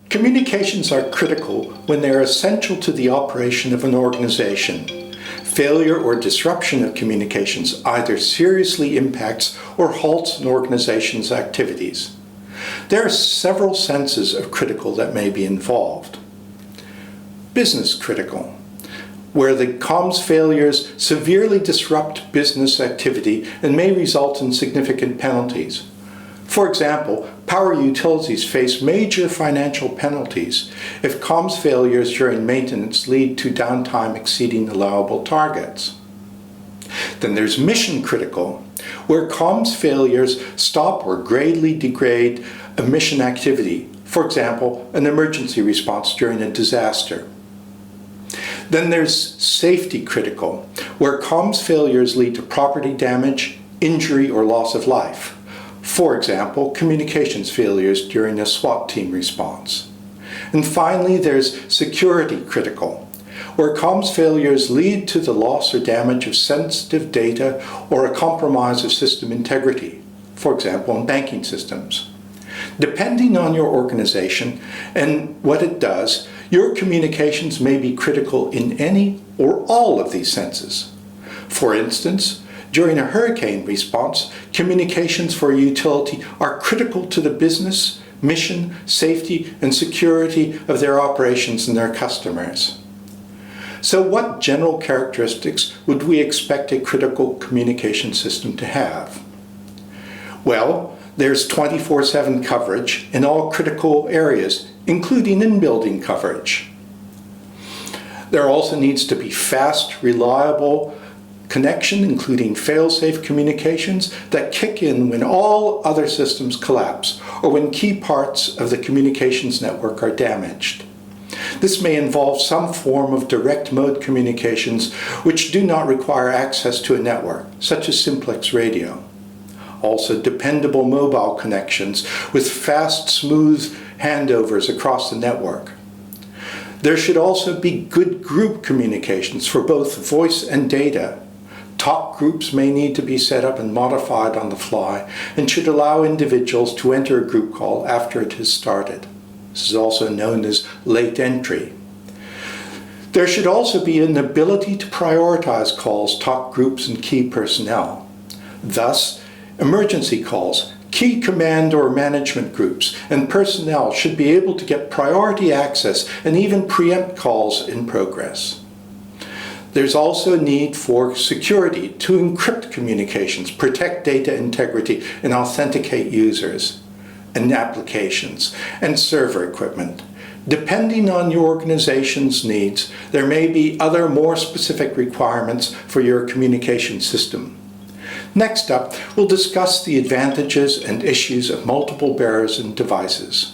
Communications are critical when they are essential to the operation of an organization. Failure or disruption of communications either seriously impacts or halts an organization's activities. There are several senses of critical that may be involved. Business critical, where the comms failures severely disrupt business activity and may result in significant penalties. For example, power utilities face major financial penalties if comms failures during maintenance lead to downtime exceeding allowable targets. Then there's mission critical, where comms failures stop or greatly degrade a mission activity, for example, an emergency response during a disaster. Then there's safety critical, where comms failures lead to property damage, injury, or loss of life. For example, communications failures during a SWAT team response. And finally, there's security critical, where comms failures lead to the loss or damage of sensitive data or a compromise of system integrity, for example, in banking systems. Depending on your organization and what it does, your communications may be critical in any or all of these senses. For instance, during a hurricane response, communications for a utility are critical to the business, mission, safety, and security of their operations and their customers. So what general characteristics would we expect a critical communication system to have? Well, there's 24/7 coverage in all critical areas, including in-building coverage. There also needs to be fast, reliable connection, including fail-safe communications that kick in when all other systems collapse or when key parts of the communications network are damaged. This may involve some form of direct mode communications which do not require access to a network, such as simplex radio. Also, dependable mobile connections with fast, smooth handovers across the network. There should also be good group communications for both voice and data. Talk groups may need to be set up and modified on the fly and should allow individuals to enter a group call after it has started. This is also known as late entry. There should also be an ability to prioritize calls, talk groups, and key personnel. Thus, emergency calls, key command or management groups, and personnel should be able to get priority access and even preempt calls in progress. There's also a need for security to encrypt communications, protect data integrity, and authenticate users and applications and server equipment. Depending on your organization's needs, there may be other more specific requirements for your communication system. Next up, we'll discuss the advantages and issues of multiple bearers and devices.